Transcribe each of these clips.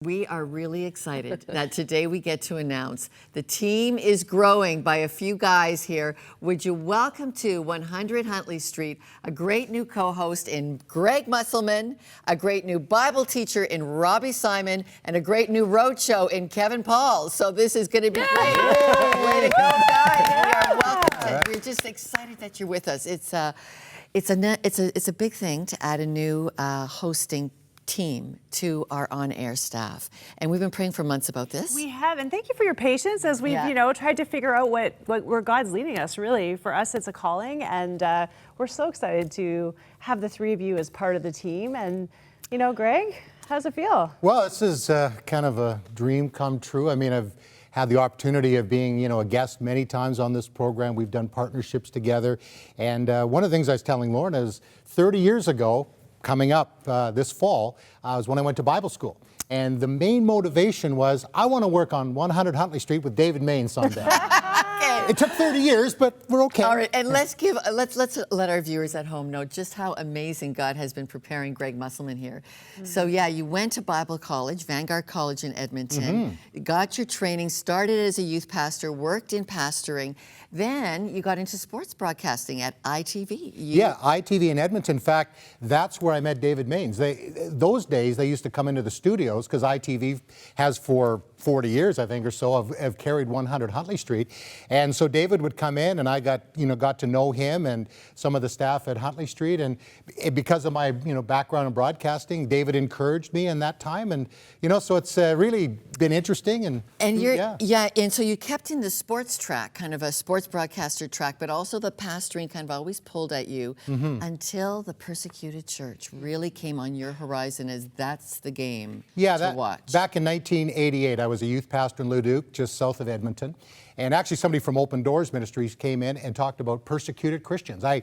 We are really excited that today we get to announce the team is growing by a few guys here. Would you welcome to 100 Huntley Street a great new co-host in Greg Musselman, a great new Bible teacher in Robbie Simon, and a great new roadshow in Kevin Paul. So this is going to be great. Way to go, guys. We are welcome. We're just excited that you're with us. It's a big thing to add a new hosting team to our on-air staff, and we've been praying for months about this. We have, and thank you for your patience as we've tried to figure out where God's leading us. Really, for us, it's a calling, and we're so excited to have the three of you as part of the team. And Greg, how's it feel? Well, this is kind of a dream come true. I mean, I've had the opportunity of being, a guest many times on this program. We've done partnerships together, and one of the things I was telling Lauren is 30 years ago, coming up this fall, was when I went to Bible school. And the main motivation was, I want to work on 100 Huntley Street with David Main someday. It took 30 years, but we're okay. All right, and let's let our viewers at home know just how amazing God has been preparing Greg Musselman here. Mm-hmm. So yeah, you went to Bible college, Vanguard College in Edmonton, got your training, started as a youth pastor, worked in pastoring, then you got into sports broadcasting at ITV. Yeah, ITV in Edmonton. In fact, that's where I met David Mains. Those days, they used to come into the studios, because ITV has for 40 years, I think, or so, have carried 100 Huntley Street. And so David would come in, and I got to know him and some of the staff at Huntley Street. And because of my, background in broadcasting, David encouraged me in that time. And, so it's really been interesting. And and so you kept in the sports track, kind of a sports broadcaster track, but also the pastoring kind of always pulled at you until the persecuted church really came on your horizon as that's the game to watch. Back in 1988, I was a youth pastor in Leduc, just south of Edmonton. And actually somebody from Open Doors Ministries came in and talked about persecuted Christians. I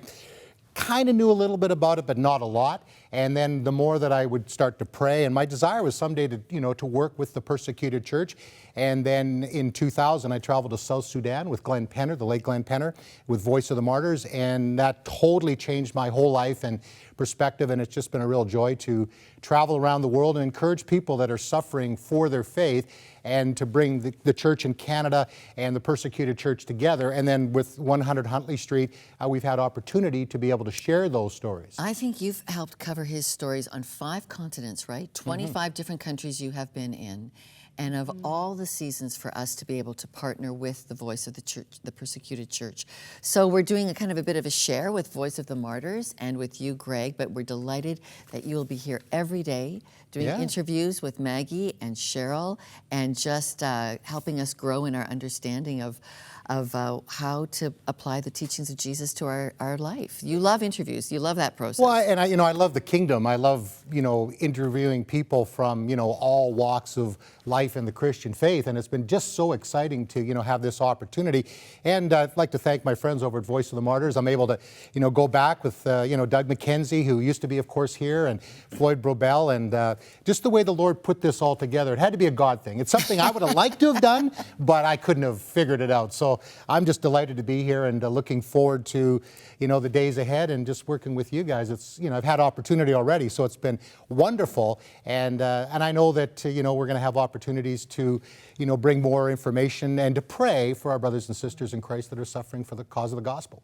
kind of knew a little bit about it, but not a lot. And then the more that I would start to pray, and my desire was someday to, to work with the persecuted church. And then in 2000, I traveled to South Sudan with Glenn Penner, the late Glenn Penner, with Voice of the Martyrs. And that totally changed my whole life and perspective. And it's just been a real joy to travel around the world and encourage people that are suffering for their faith, and to bring the church in Canada and the persecuted church together. And then with 100 Huntley Street, we've had opportunity to be able to share those stories. I think you've helped cover his stories on 5 continents, right? 25 different countries you have been in. And of all the seasons for us to be able to partner with the Voice of the Church, the persecuted church. So we're doing a kind of a bit of a share with Voice of the Martyrs and with you, Greg, but we're delighted that you'll be here every day doing interviews with Maggie and Cheryl, and just helping us grow in our understanding of how to apply the teachings of Jesus to our life. You love interviews. You love that process. Well, and I love the kingdom. I love, interviewing people from, all walks of life in the Christian faith. And it's been just so exciting to, have this opportunity. And I'd like to thank my friends over at Voice of the Martyrs. I'm able to, go back with, Doug McKenzie, who used to be, of course, here, and Floyd Brobel, and just the way the Lord put this all together. It had to be a God thing. It's something I would have liked to have done, but I couldn't have figured it out. So I'm just delighted to be here, and looking forward to, the days ahead, and just working with you guys. It's, I've had opportunity already, so it's been wonderful. And I know that, we're going to have opportunities to, bring more information and to pray for our brothers and sisters in Christ that are suffering for the cause of the gospel.